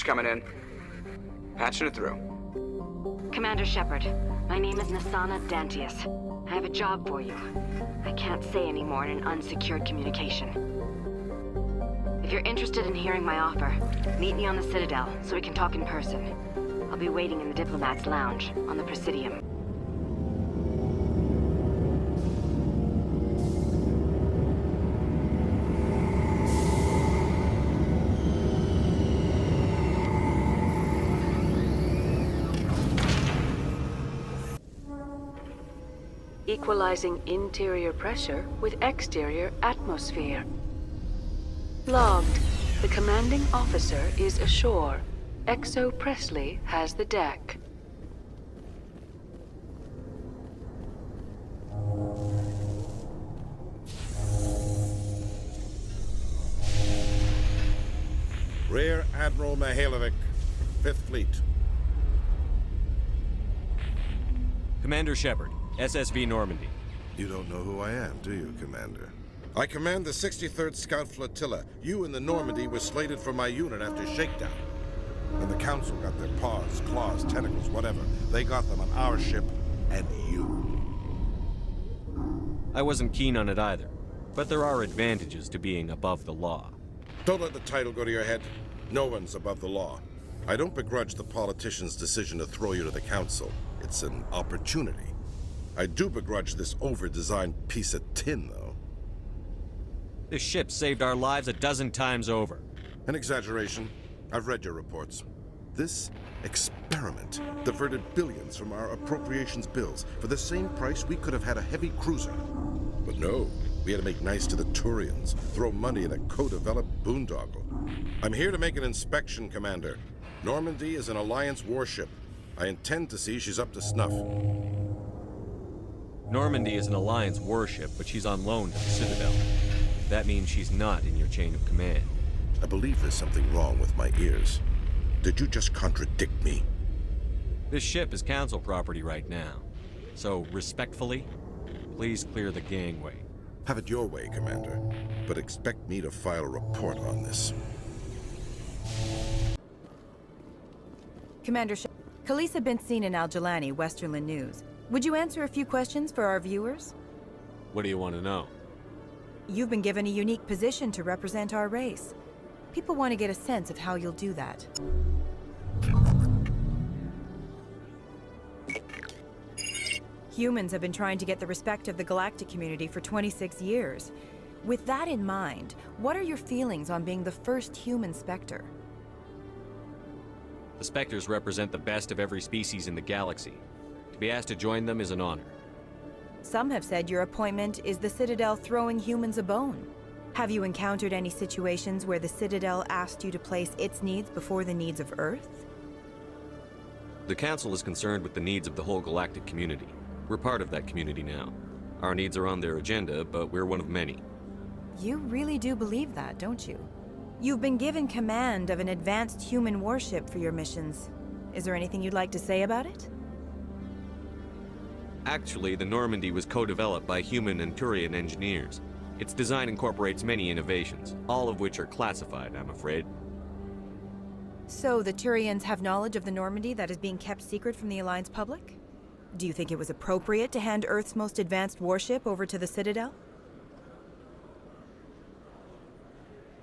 coming in. Patching it through. Commander Shepard, my name is Nassana Dantius. I have a job for you. I can't say any more in an unsecured communication. If you're interested in hearing my offer, meet me on the Citadel so we can talk in person. I'll be waiting in the Diplomat's Lounge on the Presidium. Equalizing interior pressure with exterior atmosphere. Logged. The commanding officer is ashore. Exo Presley has the deck. Rear Admiral Mihailovic, 5th Fleet. Commander Shepard, SSV Normandy. You don't know who I am, do you, Commander? I command the 63rd Scout Flotilla. You and the Normandy were slated for my unit after shakedown. And the Council got their paws, claws, tentacles, whatever. They got them on our ship, and you. I wasn't keen on it either, but there are advantages to being above the law. Don't let the title go to your head. No one's above the law. I don't begrudge the politician's decision to throw you to the Council. It's an opportunity. I do begrudge this over-designed piece of tin, though. This ship saved our lives a dozen times over. An exaggeration. I've read your reports. This experiment diverted billions from our appropriations bills. For the same price, we could have had a heavy cruiser. But no, we had to make nice to the Turians, throw money at a co-developed boondoggle. I'm here to make an inspection, Commander. Normandy is an Alliance warship. I intend to see she's up to snuff. Normandy is an Alliance warship, but she's on loan to the Citadel. That means she's not in your chain of command. I believe there's something wrong with my ears. Did you just contradict me? This ship is Council property right now. So, respectfully, please clear the gangway. Have it your way, Commander. But expect me to file a report on this. Commander Khaleesa been seen in Al Jalani, Westerland News. Would you answer a few questions for our viewers? What do you want to know? You've been given a unique position to represent our race. People want to get a sense of how you'll do that. Humans have been trying to get the respect of the galactic community for 26 years. With that in mind, what are your feelings on being the first human Spectre? The Spectres represent the best of every species in the galaxy. To be asked to join them is an honor. Some have said your appointment is the Citadel throwing humans a bone. Have you encountered any situations where the Citadel asked you to place its needs before the needs of Earth? The Council is concerned with the needs of the whole galactic community. We're part of that community now. Our needs are on their agenda, but we're one of many. You really do believe that, don't you? You've been given command of an advanced human warship for your missions. Is there anything you'd like to say about it? Actually, the Normandy was co-developed by human and Turian engineers. Its design incorporates many innovations, all of which are classified, I'm afraid. So the Turians have knowledge of the Normandy that is being kept secret from the Alliance public? Do you think it was appropriate to hand Earth's most advanced warship over to the Citadel?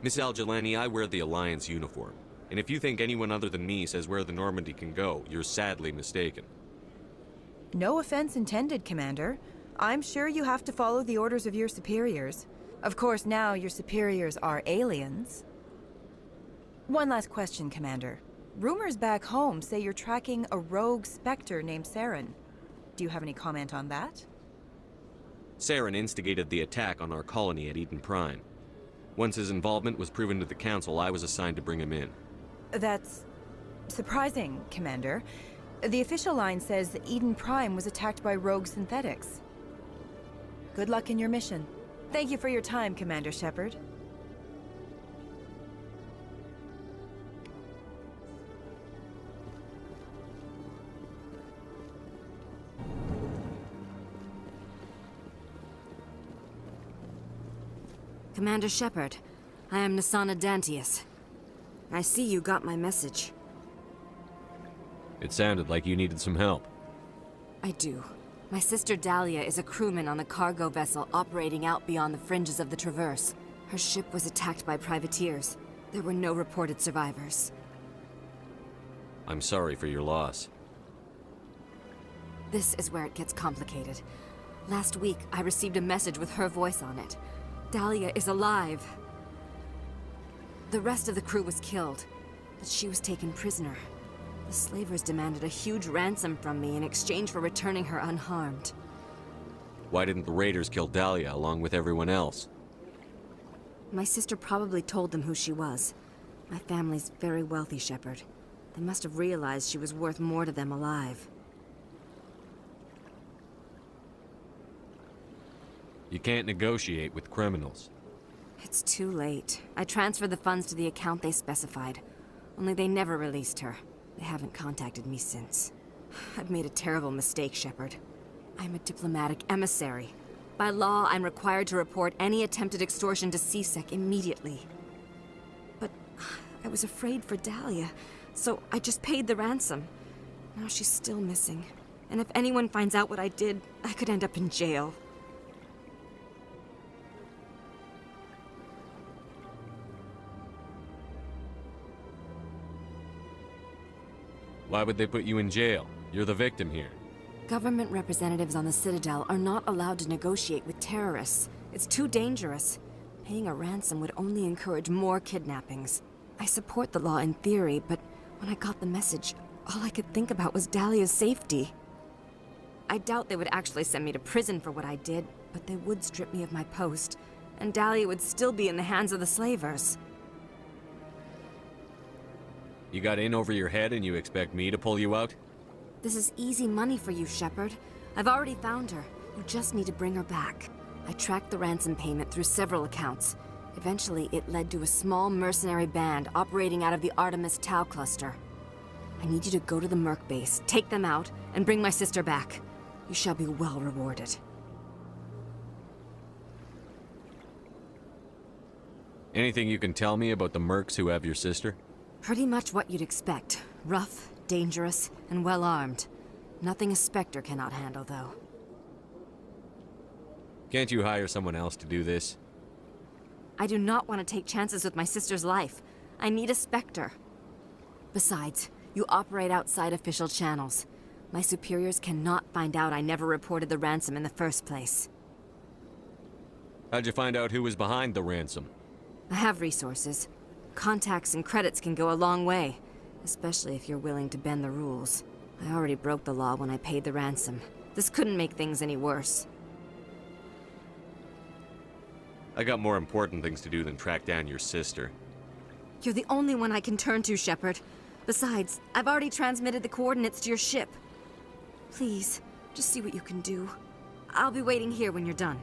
Miss Al Jalani, I wear the Alliance uniform. And if you think anyone other than me says where the Normandy can go, you're sadly mistaken. No offense intended, Commander. I'm sure you have to follow the orders of your superiors. Of course, now your superiors are aliens. One last question, Commander. Rumors back home say you're tracking a rogue Spectre named Saren. Do you have any comment on that? Saren instigated the attack on our colony at Eden Prime. Once his involvement was proven to the Council, I was assigned to bring him in. That's surprising, Commander. The official line says that Eden Prime was attacked by rogue synthetics. Good luck in your mission. Thank you for your time, Commander Shepard. Commander Shepard, I am Nassana Dantius. I see you got my message. It sounded like you needed some help. I do. My sister Dahlia is a crewman on the cargo vessel operating out beyond the fringes of the Traverse. Her ship was attacked by privateers. There were no reported survivors. I'm sorry for your loss. This is where it gets complicated. Last week, I received a message with her voice on it. Dahlia is alive. The rest of the crew was killed, but she was taken prisoner. The slavers demanded a huge ransom from me in exchange for returning her unharmed. Why didn't the raiders kill Dahlia along with everyone else? My sister probably told them who she was. My family's very wealthy, Shepard. They must have realized she was worth more to them alive. You can't negotiate with criminals. It's too late. I transferred the funds to the account they specified. Only they never released her. They haven't contacted me since. I've made a terrible mistake, Shepard. I'm a diplomatic emissary. By law, I'm required to report any attempted extortion to C-Sec immediately. But I was afraid for Dahlia, so I just paid the ransom. Now she's still missing. And if anyone finds out what I did, I could end up in jail. Why would they put you in jail? You're the victim here. Government representatives on the Citadel are not allowed to negotiate with terrorists. It's too dangerous. Paying a ransom would only encourage more kidnappings. I support the law in theory, but when I got the message, all I could think about was Dahlia's safety. I doubt they would actually send me to prison for what I did, but they would strip me of my post, and Dahlia would still be in the hands of the slavers. You got in over your head and you expect me to pull you out? This is easy money for you, Shepard. I've already found her. You just need to bring her back. I tracked the ransom payment through several accounts. Eventually, it led to a small mercenary band operating out of the Artemis Tau cluster. I need you to go to the Merc base, take them out, and bring my sister back. You shall be well rewarded. Anything you can tell me about the mercs who have your sister? Pretty much what you'd expect. Rough, dangerous, and well-armed. Nothing a Spectre cannot handle, though. Can't you hire someone else to do this? I do not want to take chances with my sister's life. I need a Spectre. Besides, you operate outside official channels. My superiors cannot find out I never reported the ransom in the first place. How'd you find out who was behind the ransom? I have resources. Contacts and credits can go a long way, especially if you're willing to bend the rules. I already broke the law when I paid the ransom. This couldn't make things any worse. I got more important things to do than track down your sister. You're the only one I can turn to, Shepard. Besides, I've already transmitted the coordinates to your ship. Please, just see what you can do. I'll be waiting here when you're done.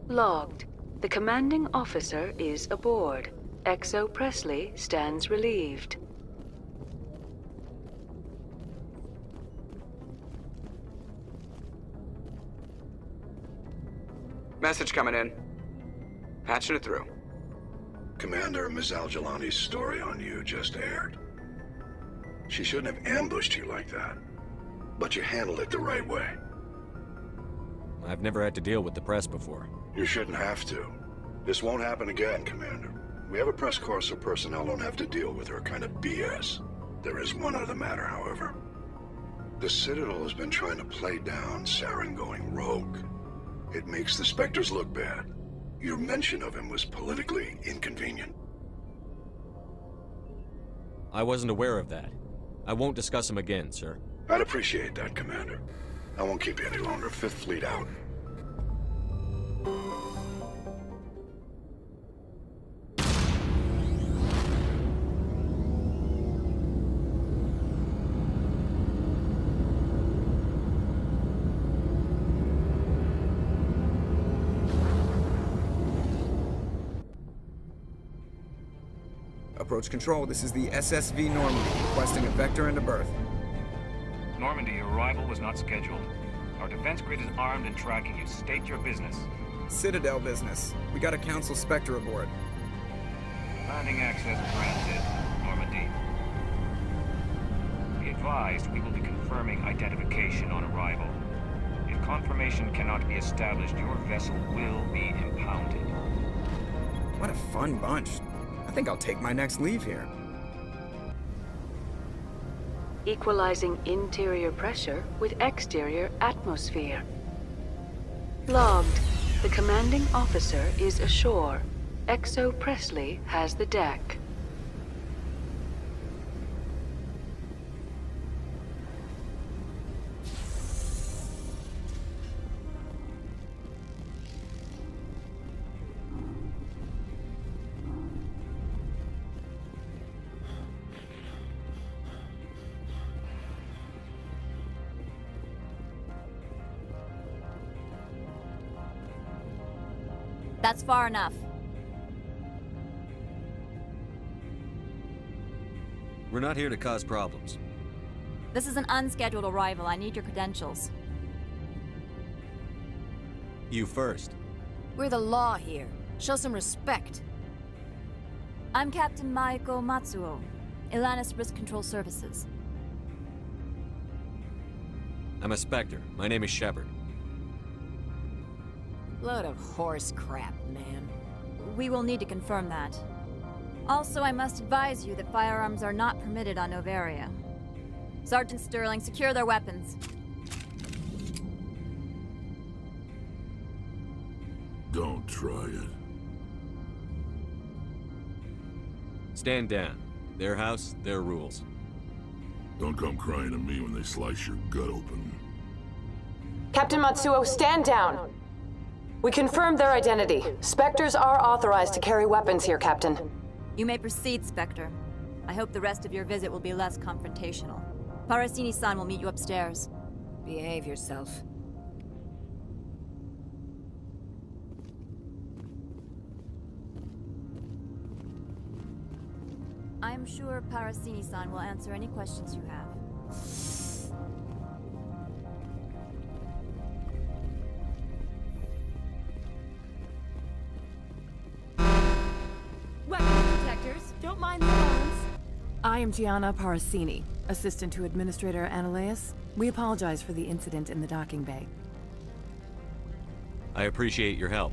Logged. The commanding officer is aboard. XO Presley stands relieved. Message coming in. Patching it through. Commander, Ms. Al-Jalani's story on you just aired. She shouldn't have ambushed you like that. But you handled it the right way. I've never had to deal with the press before. You shouldn't have to. This won't happen again, Commander. We have a press corps so personnel don't have to deal with her kind of BS. There is one other matter, however. The Citadel has been trying to play down Saren going rogue. It makes the Spectres look bad. Your mention of him was politically inconvenient. I wasn't aware of that. I won't discuss him again, sir. I'd appreciate that, Commander. I won't keep you any longer. Fifth Fleet out. Approach control, this is the SSV Normandy, requesting a vector and a berth. Normandy, your arrival was not scheduled. Our defense grid is armed and tracking you. State your business. Citadel business. We got a Council Spectre aboard. Landing access granted, Normandy. Be advised, we will be confirming identification on arrival. If confirmation cannot be established, your vessel will be impounded. What a fun bunch. I think I'll take my next leave here. Equalizing interior pressure with exterior atmosphere. Logged. The commanding officer is ashore. XO Presley has the deck. That's far enough. We're not here to cause problems. This is an unscheduled arrival. I need your credentials. You first. We're the law here. Show some respect. I'm Captain Maiko Matsuo, Ilanis Risk Control Services. I'm a Spectre. My name is Shepard. Load of horse crap, man. We will need to confirm that. Also, I must advise you that firearms are not permitted on Noveria. Sergeant Sterling, secure their weapons. Don't try it. Stand down. Their house, their rules. Don't come crying at me when they slice your gut open. Captain Matsuo, stand down! We confirmed their identity. Spectres are authorized to carry weapons here, Captain. You may proceed, Spectre. I hope the rest of your visit will be less confrontational. Parasini-san will meet you upstairs. Behave yourself. I'm sure Parasini-san will answer any questions you have. Weapons detectors, don't mind the alarms. I am Gianna Parasini, assistant to Administrator Analeas. We apologize for the incident in the docking bay. I appreciate your help.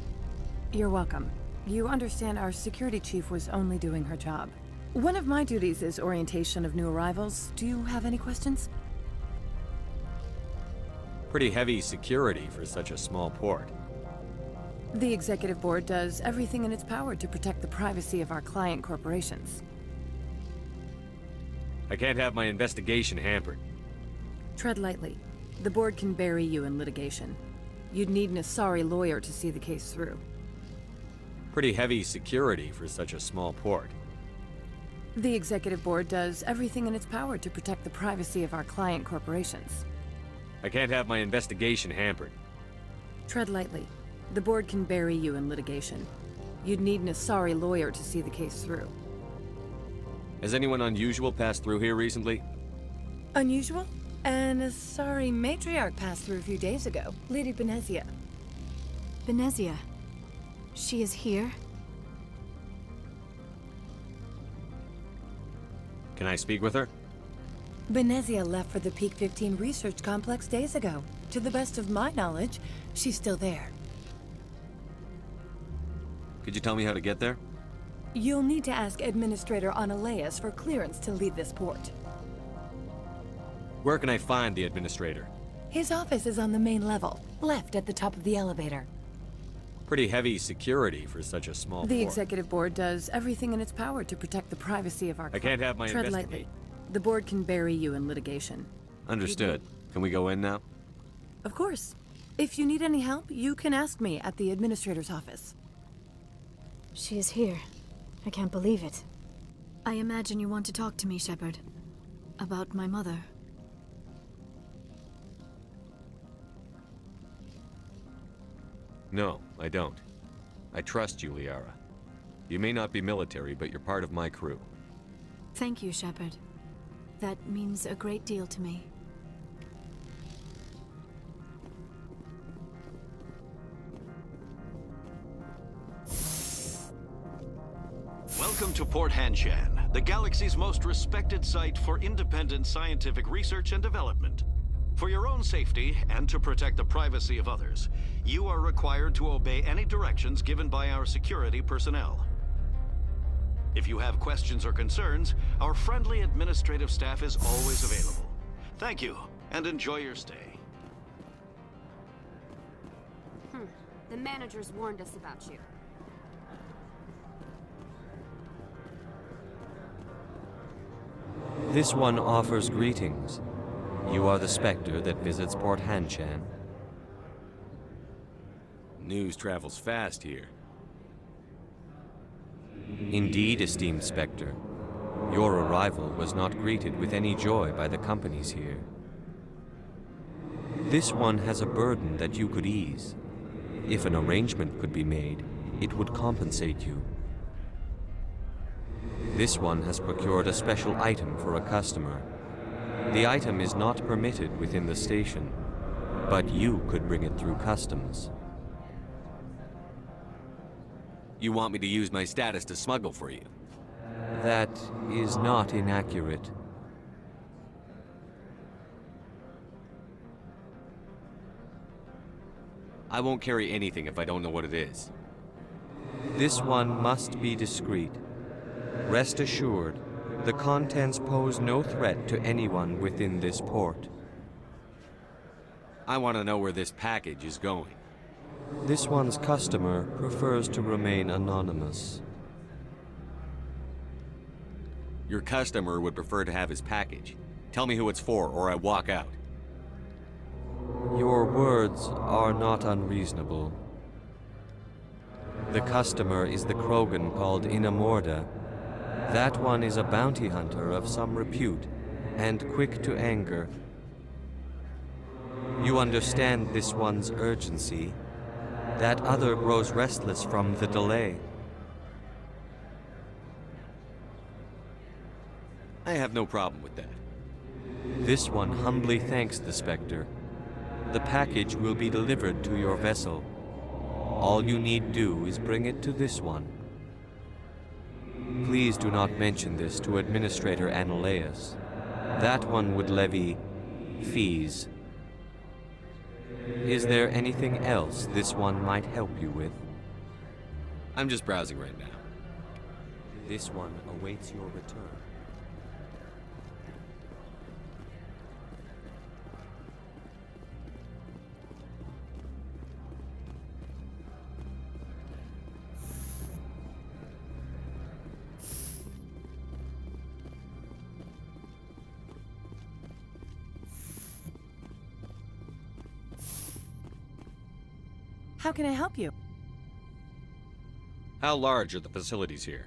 You're welcome. You understand our security chief was only doing her job. One of my duties is orientation of new arrivals. Do you have any questions? Pretty heavy security for such a small port. The Executive Board does everything in its power to protect the privacy of our client corporations. I can't have my investigation hampered. Tread lightly. The Board can bury you in litigation. You'd need an Asari lawyer to see the case through. Pretty heavy security for such a small port. The Executive Board does everything in its power to protect the privacy of our client corporations. I can't have my investigation hampered. Tread lightly. The Board can bury you in litigation. You'd need an Asari lawyer to see the case through. Has anyone unusual passed through here recently? Unusual? An Asari matriarch passed through a few days ago. Lady Benezia. Benezia? She is here? Can I speak with her? Benezia left for the Peak 15 research complex days ago. To the best of my knowledge, she's still there. Could you tell me how to get there? You'll need to ask Administrator Analeas for clearance to leave this port. Where can I find the Administrator? His office is on the main level, left at the top of the elevator. Pretty heavy security for such a small The port. Executive Board does everything in its power to protect the privacy of our I can't have my Tread investigate. lightly. The Board can bury you in litigation. Understood. Can we go in now? Of course. If you need any help, you can ask me at the Administrator's office. She is here. I can't believe it. I imagine you want to talk to me, Shepard. About my mother. No, I don't. I trust you, Liara. You may not be military, but you're part of my crew. Thank you, Shepard. That means a great deal to me. Welcome to Port Hanshan, the galaxy's most respected site for independent scientific research and development. For your own safety, and to protect the privacy of others, you are required to obey any directions given by our security personnel. If you have questions or concerns, our friendly administrative staff is always available. Thank you, and enjoy your stay. The managers warned us about you. This one offers greetings. You are the Spectre that visits Port Hanshan. News travels fast here. Indeed, esteemed Spectre. Your arrival was not greeted with any joy by the companies here. This one has a burden that you could ease. If an arrangement could be made, it would compensate you. This one has procured a special item for a customer. The item is not permitted within the station, but you could bring it through customs. You want me to use my status to smuggle for you? That is not inaccurate. I won't carry anything if I don't know what it is. This one must be discreet. Rest assured, the contents pose no threat to anyone within this port. I want to know where this package is going. This one's customer prefers to remain anonymous. Your customer would prefer to have his package. Tell me who it's for, or I walk out. Your words are not unreasonable. The customer is the Krogan called Inamorda. That one is a bounty hunter of some repute, and quick to anger. You understand this one's urgency. That other grows restless from the delay. I have no problem with that. This one humbly thanks the Spectre. The package will be delivered to your vessel. All you need do is bring it to this one. Please do not mention this to Administrator Analaeus. That one would levy fees. Is there anything else this one might help you with? I'm just browsing right now. This one awaits your return. How can I help you? How large are the facilities here?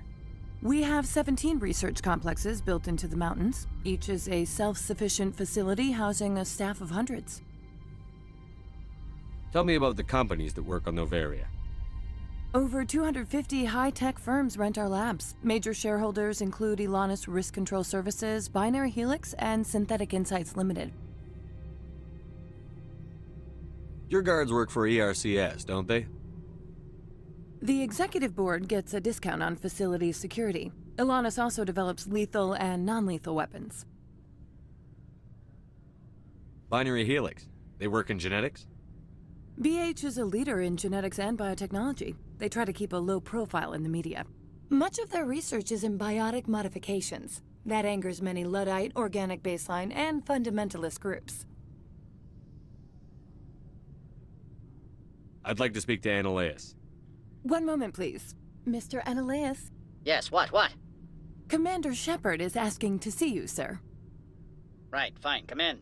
We have 17 research complexes built into the mountains. Each is a self-sufficient facility housing a staff of hundreds. Tell me about the companies that work on Noveria. Over 250 high-tech firms rent our labs. Major shareholders include Elanus Risk Control Services, Binary Helix, and Synthetic Insights Limited. Your guards work for ERCS, don't they? The executive board gets a discount on facility security. Elanus also develops lethal and non-lethal weapons. Binary Helix. They work in genetics? BH is a leader in genetics and biotechnology. They try to keep a low profile in the media. Much of their research is in biotic modifications. That angers many Luddite, organic baseline, and fundamentalist groups. I'd like to speak to Analaeus. One moment, please. Mr. Analaeus? Yes, what? Commander Shepard is asking to see you, sir. Right, fine, come in.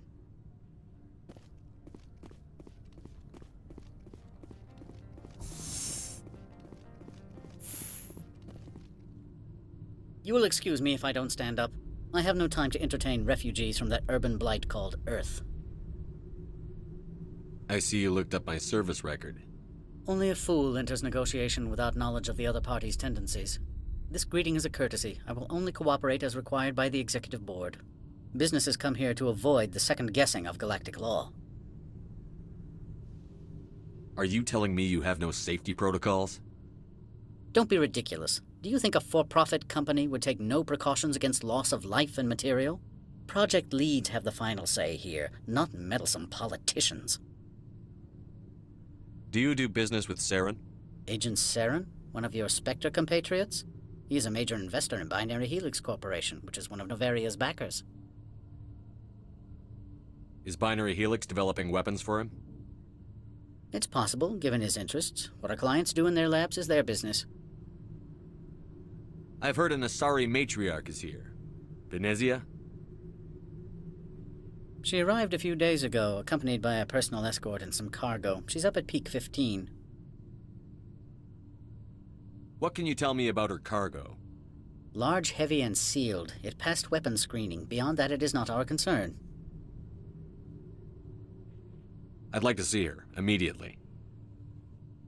You will excuse me if I don't stand up. I have no time to entertain refugees from that urban blight called Earth. I see you looked up my service record. Only a fool enters negotiation without knowledge of the other party's tendencies. This greeting is a courtesy. I will only cooperate as required by the Executive Board. Businesses come here to avoid the second guessing of galactic law. Are you telling me you have no safety protocols? Don't be ridiculous. Do you think a for-profit company would take no precautions against loss of life and material? Project leads have the final say here, not meddlesome politicians. Do you do business with Saren? Agent Saren? One of your Spectre compatriots? He is a major investor in Binary Helix Corporation, which is one of Novaria's backers. Is Binary Helix developing weapons for him? It's possible, given his interests. What our clients do in their labs is their business. I've heard an Asari matriarch is here. Venezia? She arrived a few days ago, accompanied by a personal escort and some cargo. She's up at Peak 15. What can you tell me about her cargo? Large, heavy, and sealed. It passed weapons screening. Beyond that, it is not our concern. I'd like to see her, immediately.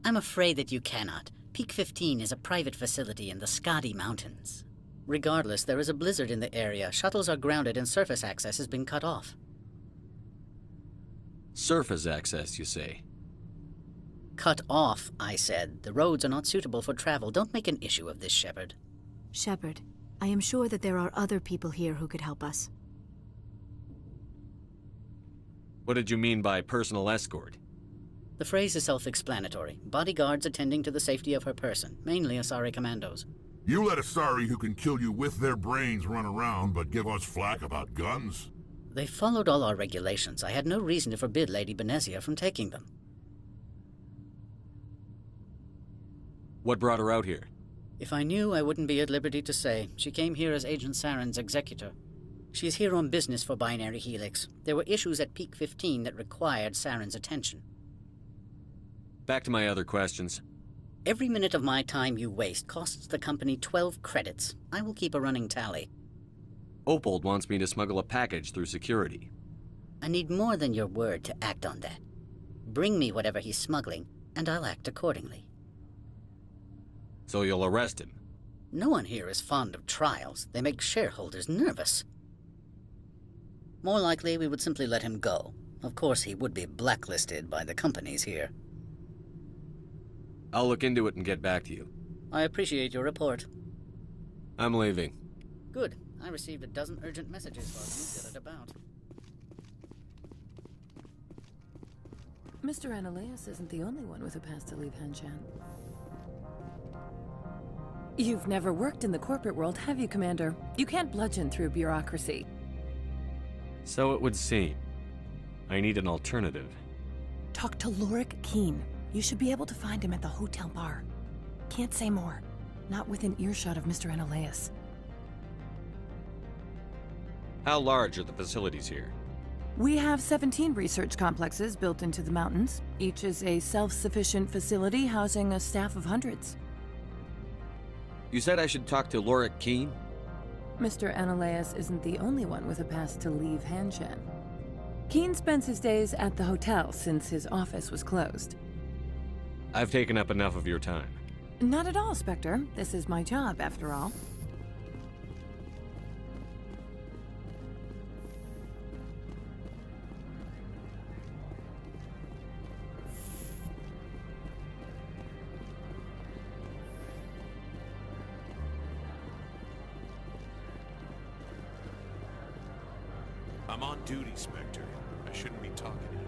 I'm afraid that you cannot. Peak 15 is a private facility in the Skadi Mountains. Regardless, there is a blizzard in the area. Shuttles are grounded and surface access has been cut off. Surface access, you say? Cut off, I said. The roads are not suitable for travel. Don't make an issue of this, Shepard. Shepard, I am sure that there are other people here who could help us. What did you mean by personal escort? The phrase is self-explanatory. Bodyguards attending to the safety of her person, mainly Asari commandos. You let Asari who can kill you with their brains run around, but give us flack about guns? They followed all our regulations. I had no reason to forbid Lady Benezia from taking them. What brought her out here? If I knew, I wouldn't be at liberty to say. She came here as Agent Saren's executor. She is here on business for Binary Helix. There were issues at Peak 15 that required Saren's attention. Back to my other questions. Every minute of my time you waste costs the company 12 credits. I will keep a running tally. Opold wants me to smuggle a package through security. I need more than your word to act on that. Bring me whatever he's smuggling, and I'll act accordingly. So you'll arrest him? No one here is fond of trials. They make shareholders nervous. More likely, we would simply let him go. Of course, he would be blacklisted by the companies here. I'll look into it and get back to you. I appreciate your report. I'm leaving. Good. I received a dozen urgent messages while you did it about. Mr. Ananias isn't the only one with a pass to leave Hanshan. You've never worked in the corporate world, have you, Commander? You can't bludgeon through bureaucracy. So it would seem. I need an alternative. Talk to Lorik Keen. You should be able to find him at the hotel bar. Can't say more. Not within earshot of Mr. Ananias. How large are the facilities here? We have 17 research complexes built into the mountains. Each is a self-sufficient facility housing a staff of hundreds. You said I should talk to Lorik Keen? Mr. Ananias isn't the only one with a pass to leave Hanshan. Keen spends his days at the hotel since his office was closed. I've taken up enough of your time. Not at all, Spectre. This is my job, after all. I'm on duty, Spectre. I shouldn't be talking to you.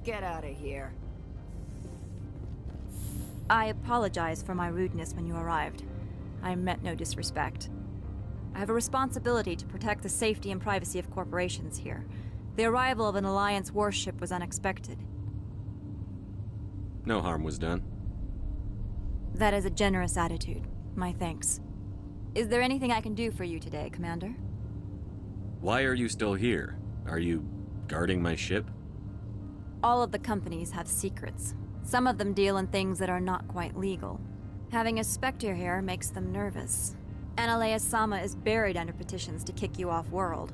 Get out of here. I apologize for my rudeness when you arrived. I meant no disrespect. I have a responsibility to protect the safety and privacy of corporations here. The arrival of an Alliance warship was unexpected. No harm was done. That is a generous attitude. My thanks. Is there anything I can do for you today, Commander? Why are you still here? Are you guarding my ship? All of the companies have secrets. Some of them deal in things that are not quite legal. Having a Spectre here makes them nervous. Analea Sama is buried under petitions to kick you off world.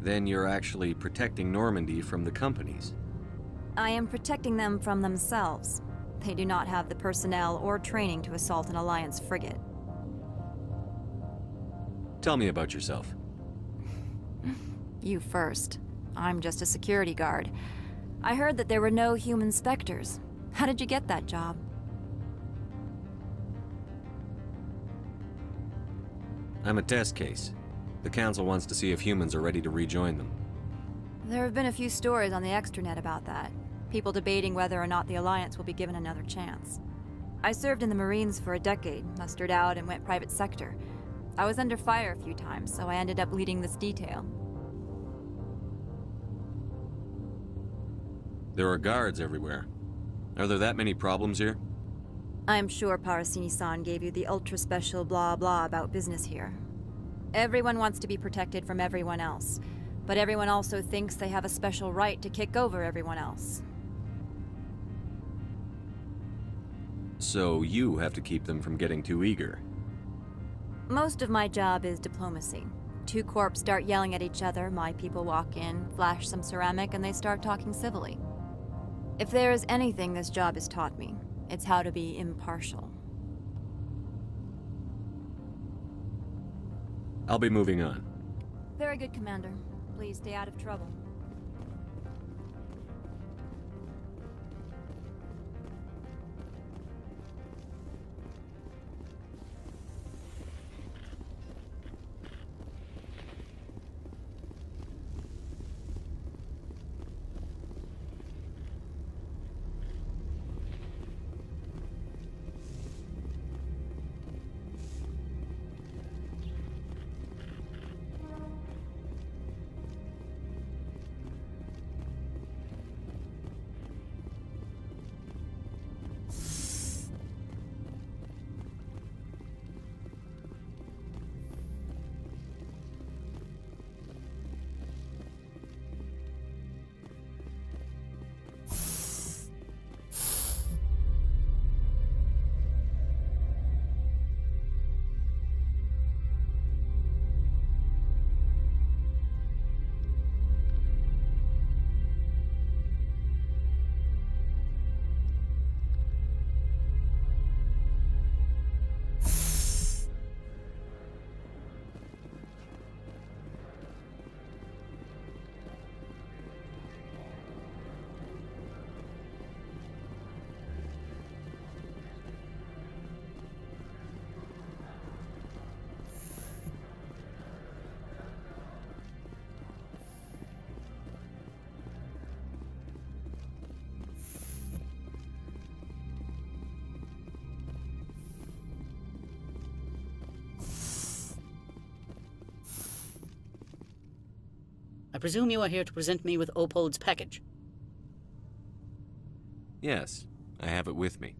Then you're actually protecting Normandy from the companies. I am protecting them from themselves. They do not have the personnel or training to assault an Alliance frigate. Tell me about yourself. You first. I'm just a security guard. I heard that there were no human Spectres. How did you get that job? I'm a test case. The Council wants to see if humans are ready to rejoin them. There have been a few stories on the extranet about that. People debating whether or not the Alliance will be given another chance. I served in the Marines for a decade, mustered out, and went private sector. I was under fire a few times, so I ended up leading this detail. There are guards everywhere. Are there that many problems here? I'm sure Parasini-san gave you the ultra-special blah blah about business here. Everyone wants to be protected from everyone else, but everyone also thinks they have a special right to kick over everyone else. So you have to keep them from getting too eager. Most of my job is diplomacy. Two corps start yelling at each other, my people walk in, flash some ceramic, and they start talking civilly. If there is anything this job has taught me, it's how to be impartial. I'll be moving on. Very good, Commander. Please stay out of trouble. I presume you are here to present me with Opold's package. Yes, I have it with me.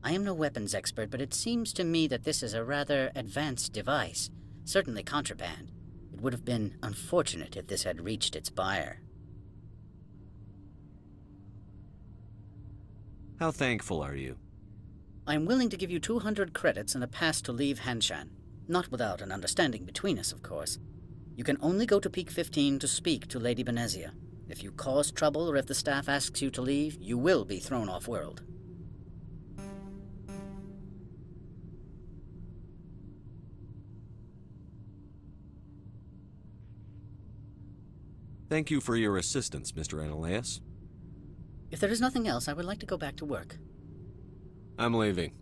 I am no weapons expert, but it seems to me that this is a rather advanced device. Certainly contraband. It would have been unfortunate if this had reached its buyer. How thankful are you? I am willing to give you 200 credits and a pass to leave Hanshan. Not without an understanding between us, of course. You can only go to Peak 15 to speak to Lady Benezia. If you cause trouble or if the staff asks you to leave, you will be thrown off-world. Thank you for your assistance, Mr. Ananias. If there is nothing else, I would like to go back to work. I'm leaving.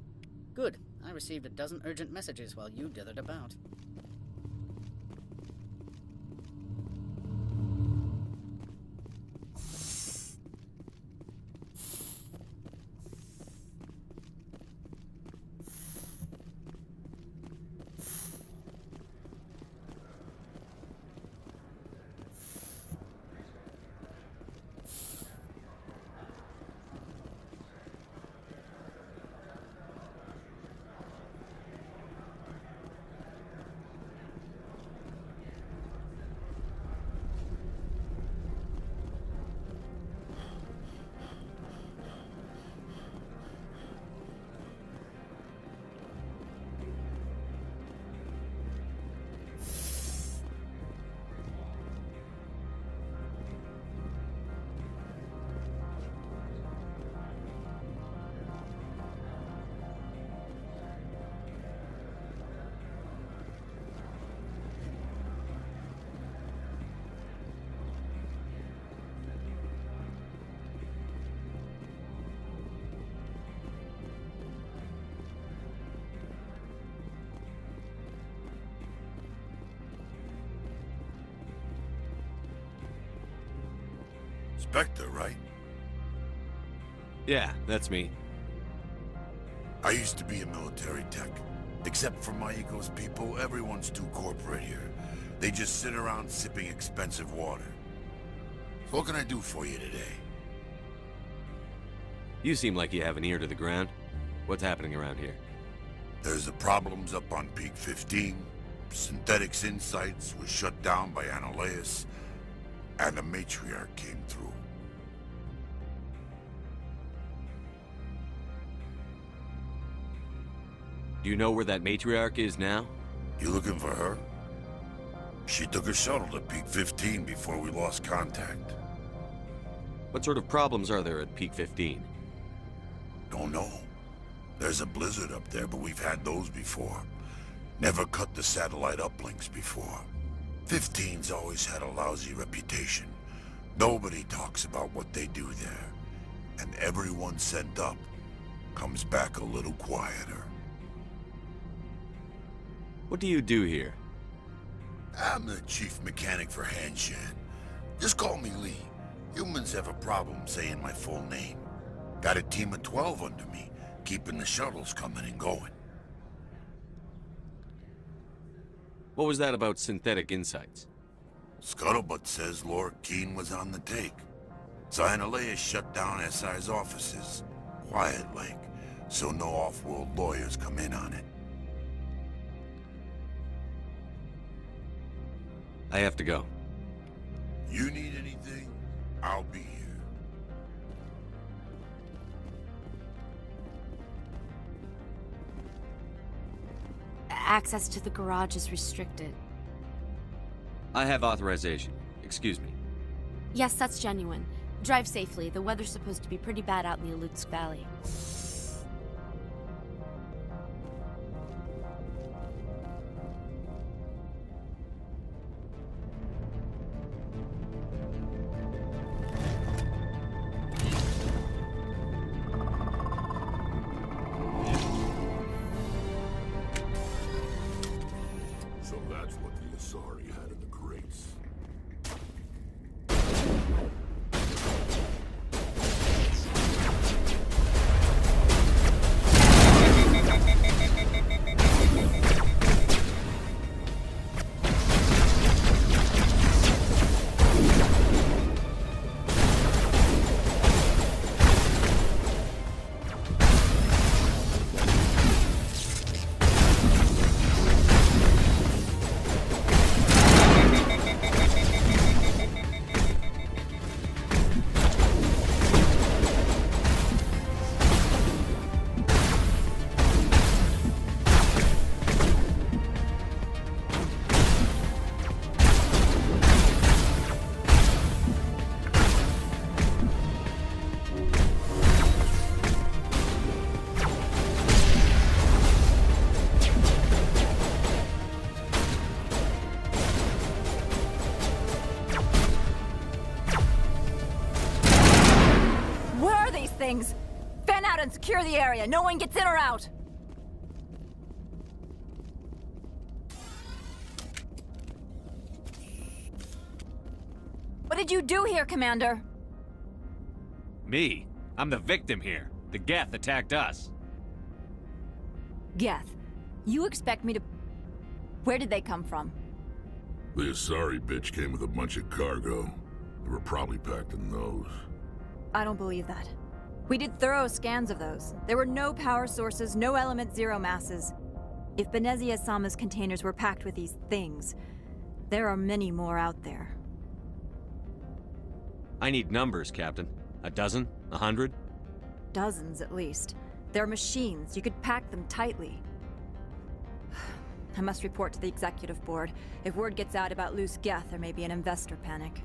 Good. I received a dozen urgent messages while you dithered about. Spectre, right? Yeah, that's me. I used to be a military tech. Except for Maiko's people, everyone's too corporate here. They just sit around sipping expensive water. So what can I do for you today? You seem like you have an ear to the ground. What's happening around here? There's the problems up on Peak 15. Synthetics Insights was shut down by Analeus. And the Matriarch came through. Do you know where that Matriarch is now? You looking for her? She took a shuttle to Peak 15 before we lost contact. What sort of problems are there at Peak 15? Don't know. There's a blizzard up there, but we've had those before. Never cut the satellite uplinks before. 15's always had a lousy reputation. Nobody talks about what they do there. And everyone sent up comes back a little quieter. What do you do here? I'm the chief mechanic for Hanshan. Just call me Lee. Humans have a problem saying my full name. Got a team of 12 under me, keeping the shuttles coming and going. What was that about Synthetic Insights? Scuttlebutt says Lord Keene was on the take. Analeus shut down SI's offices. Quiet like, so no off-world lawyers come in on it. I have to go. You need anything, I'll be here. Access to the garage is restricted. I have authorization. Excuse me. Yes, that's genuine. Drive safely. The weather's supposed to be pretty bad out in the Alutsk Valley. So that's what the Asari had in the crates. Things. Fan out and secure the area. No one gets in or out. What did you do here, Commander? Me? I'm the victim here. The Geth attacked us. Geth, you expect me to... Where did they come from? The Asari bitch came with a bunch of cargo. They were probably packed in those. I don't believe that. We did thorough scans of those. There were no power sources, no element zero masses. If Benezia-sama's containers were packed with these things, there are many more out there. I need numbers, Captain. A dozen? 100? Dozens, at least. They're machines. You could pack them tightly. I must report to the Executive Board. If word gets out about loose Geth, there may be an investor panic.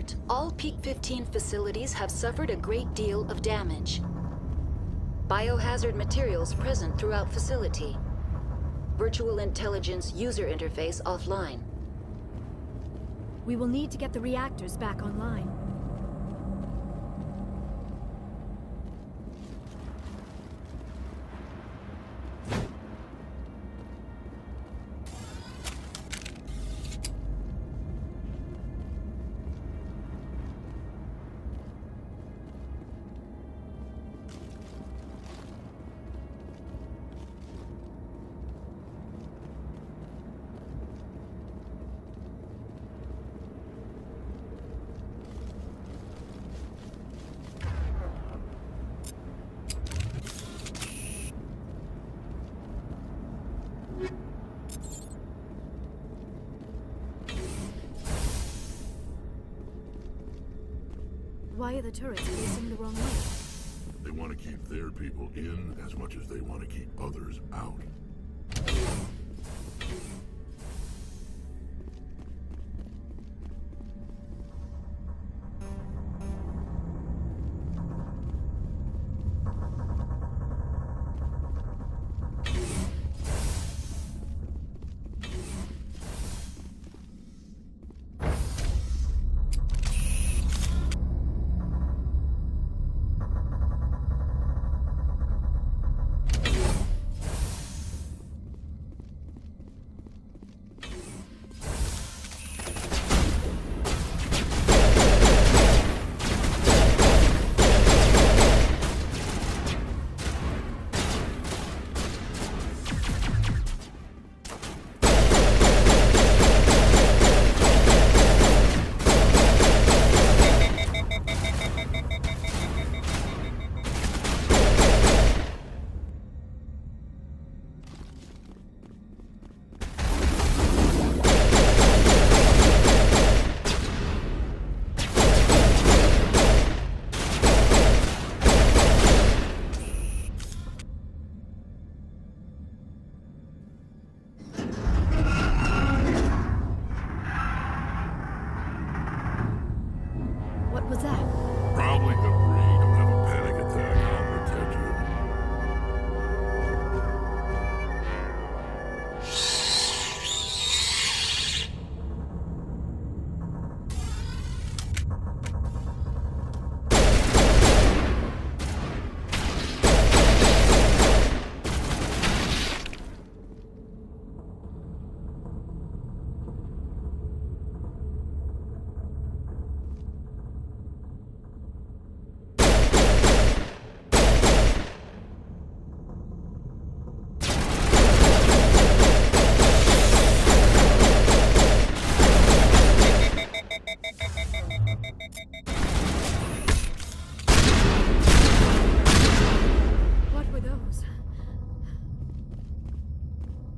report, all Peak 15 facilities have suffered a great deal of damage. Biohazard materials present throughout facility. Virtual intelligence user interface offline. We will need to get the reactors back online. Why are the turrets facing the wrong way? They want to keep their people in as much as they want to keep others out. What was that? Probably debris. Don't have a panic attack. I'll protect you. What were those?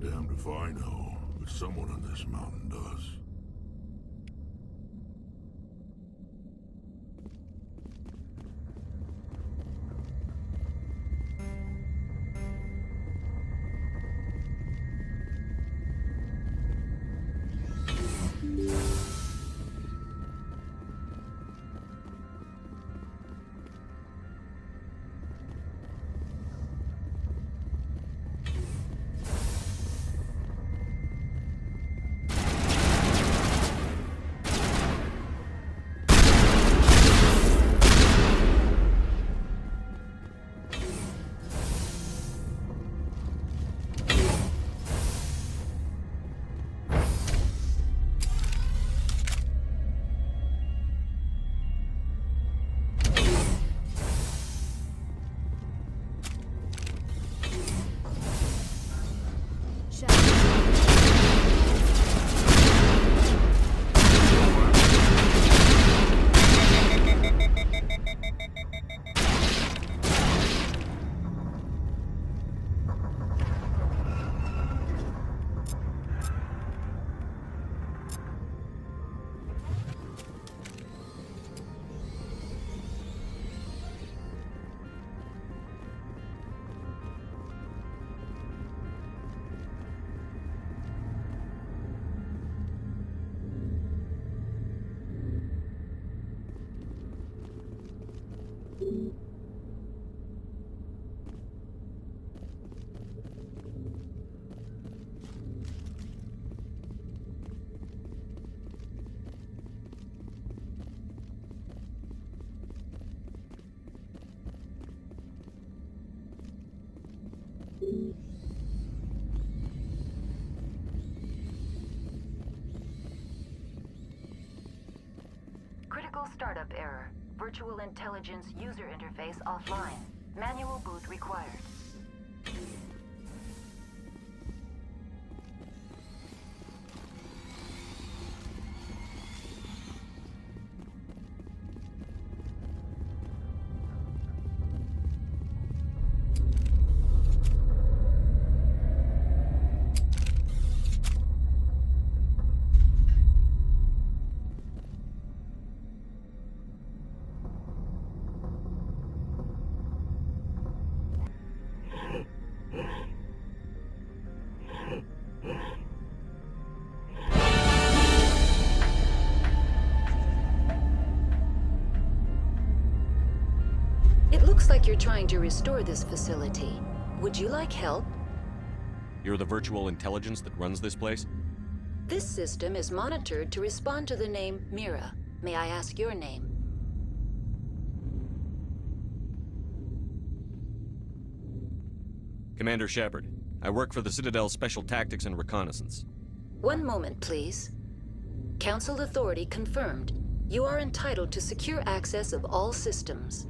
Damned if I know, but someone on this mountain does. Critical startup error. Virtual intelligence user interface offline. Manual boot required. Looks like you're trying to restore this facility. Would you like help? You're the virtual intelligence that runs this place? This system is monitored to respond to the name Mira. May I ask your name? Commander Shepard. I work for the Citadel's Special Tactics and Reconnaissance. One moment, please. Council authority confirmed. You are entitled to secure access of all systems.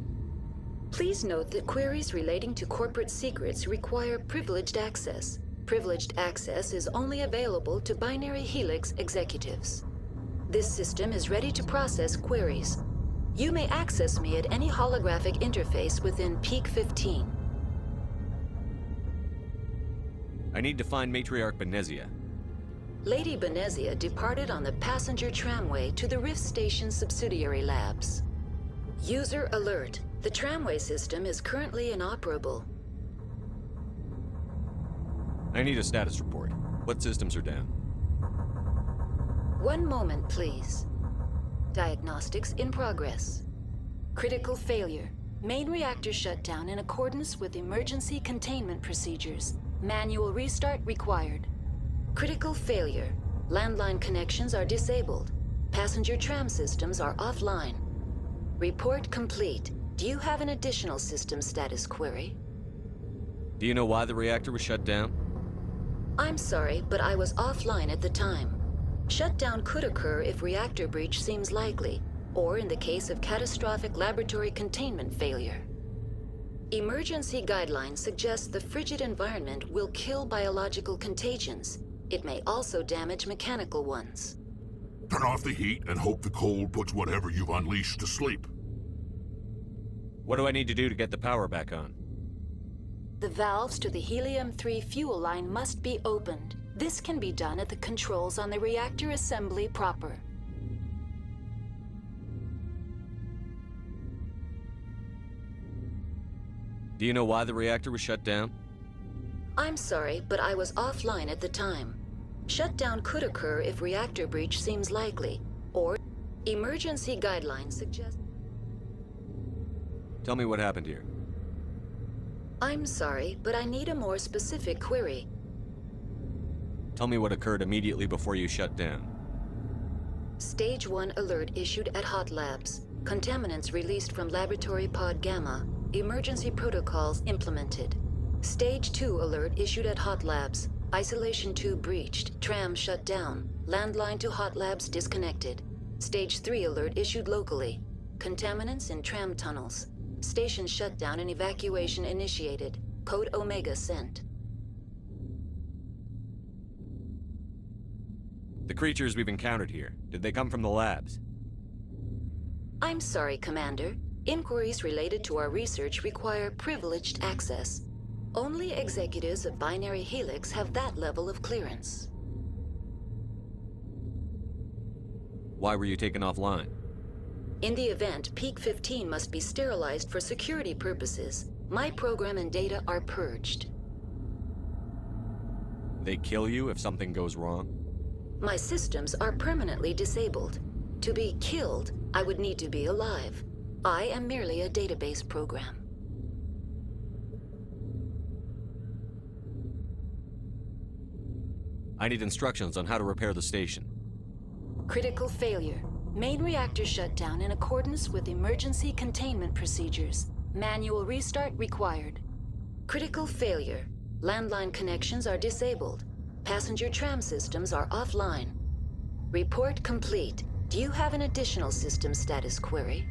Please note that queries relating to corporate secrets require privileged access. Privileged access is only available to Binary Helix executives. This system is ready to process queries. You may access me at any holographic interface within Peak 15. I need to find Matriarch Benezia. Lady Benezia departed on the passenger tramway to the Rift Station subsidiary labs. User alert. The tramway system is currently inoperable. I need a status report. What systems are down? One moment, please. Diagnostics in progress. Critical failure. Main reactor shut down in accordance with emergency containment procedures. Manual restart required. Critical failure. Landline connections are disabled. Passenger tram systems are offline. Report complete. Do you have an additional system status query? Do you know why the reactor was shut down? I'm sorry, but I was offline at the time. Shutdown could occur if reactor breach seems likely, or in the case of catastrophic laboratory containment failure. Emergency guidelines suggest the frigid environment will kill biological contagions. It may also damage mechanical ones. Turn off the heat and hope the cold puts whatever you've unleashed to sleep. What do I need to do to get the power back on? The valves to the Helium-3 fuel line must be opened. This can be done at the controls on the reactor assembly proper. Do you know why the reactor was shut down? I'm sorry, but I was offline at the time. Shutdown could occur if reactor breach seems likely, or emergency guidelines suggest... Tell me what happened here. I'm sorry, but I need a more specific query. Tell me what occurred immediately before you shut down. Stage 1 alert issued at Hot Labs. Contaminants released from Laboratory Pod Gamma. Emergency protocols implemented. Stage 2 alert issued at Hot Labs. Isolation tube breached. Tram shut down. Landline to Hot Labs disconnected. Stage 3 alert issued locally. Contaminants in tram tunnels. Station shutdown and evacuation initiated. Code Omega sent. The creatures we've encountered here, did they come from the labs? I'm sorry, Commander. Inquiries related to our research require privileged access. Only executives of Binary Helix have that level of clearance. Why were you taken offline? In the event, Peak 15 must be sterilized for security purposes. My program and data are purged. They kill you if something goes wrong? My systems are permanently disabled. To be killed, I would need to be alive. I am merely a database program. I need instructions on how to repair the station. Critical failure. Main reactor shut down in accordance with emergency containment procedures. Manual restart required. Critical failure. Landline connections are disabled. Passenger tram systems are offline. Report complete. Do you have an additional system status query?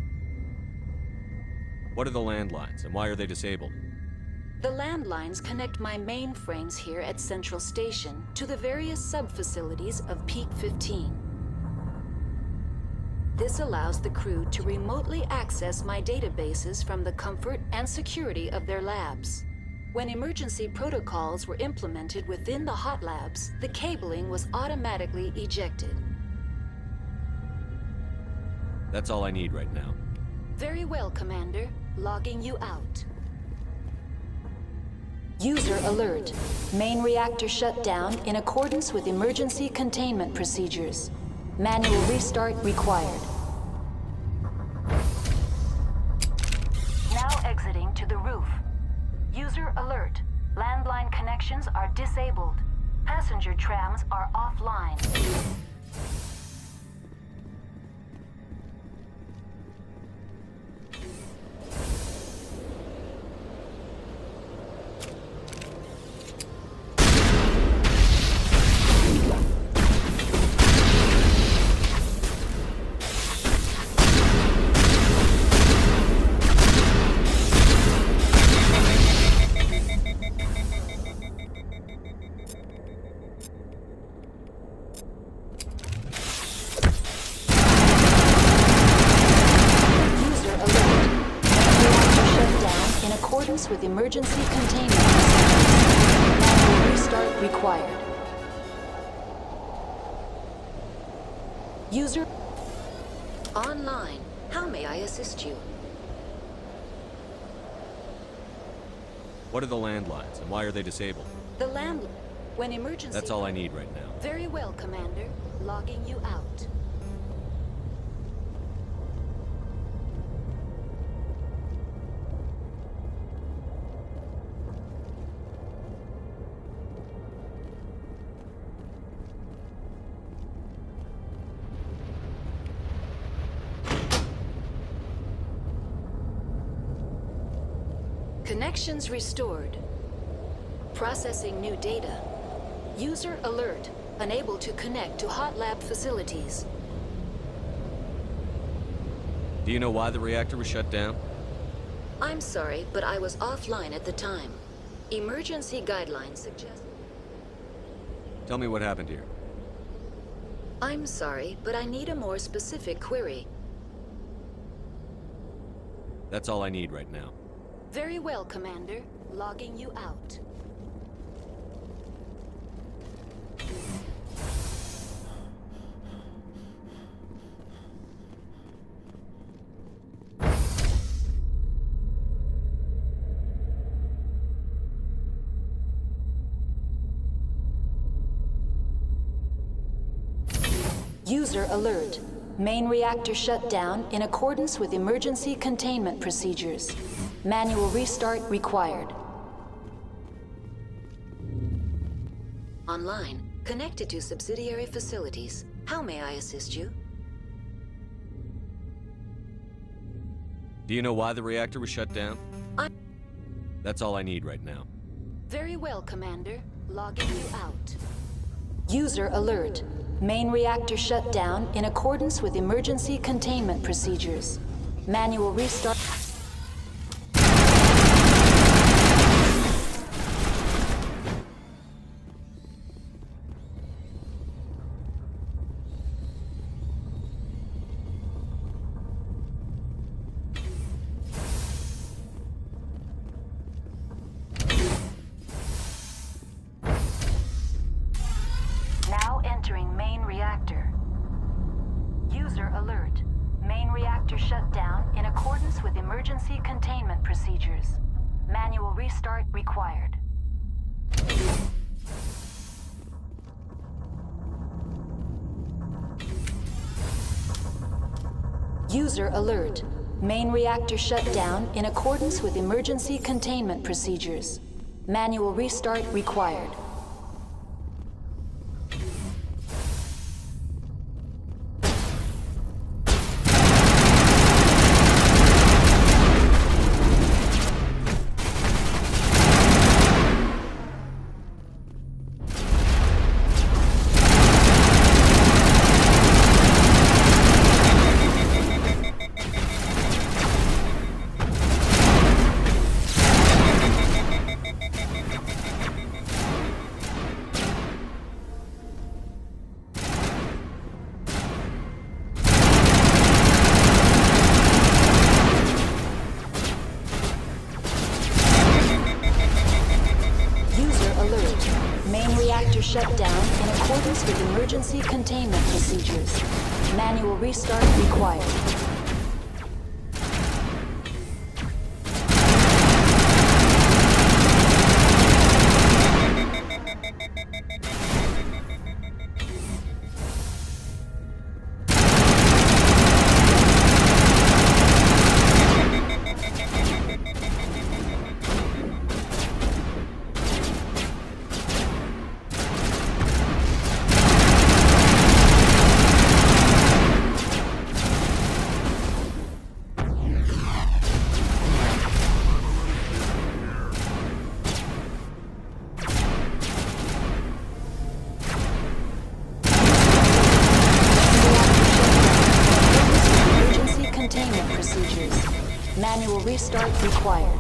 What are the landlines, and why are they disabled? The landlines connect my mainframes here at Central Station to the various sub-facilities of Peak 15. This allows the crew to remotely access my databases from the comfort and security of their labs. When emergency protocols were implemented within the hot labs, the cabling was automatically ejected. That's all I need right now. Very well, Commander. Logging you out. User alert. Main reactor shut down in accordance with emergency containment procedures. Manual restart required. Now exiting to the roof. User alert. Landline connections are disabled. Passenger trams are offline. With emergency containment. Manual restart required. User online. How may I assist you? What are the landlines, and why are they disabled? The land... When emergency... That's all I need right now. Very well, Commander. Logging you out. Connections restored. Processing new data. User alert. Unable to connect to hot lab facilities. Do you know why the reactor was shut down? I'm sorry, but I was offline at the time. Emergency guidelines suggest... Tell me what happened here. I'm sorry, but I need a more specific query. That's all I need right now. Very well, Commander. Logging you out. User alert. Main reactor shut down in accordance with emergency containment procedures. Manual restart required. Online. Connected to subsidiary facilities. How may I assist you? Do you know why the reactor was shut down? That's all I need right now. Very well, Commander. Logging you out. User alert. Main reactor shut down in accordance with emergency containment procedures. Manual restart... Now entering main reactor. User alert. Main reactor shut down in accordance with emergency containment procedures. Manual restart required. User alert. Main reactor shut down in accordance with emergency containment procedures. Manual restart required. Main reactor shut down in accordance with emergency containment procedures. Manual restart required. Manual restart required.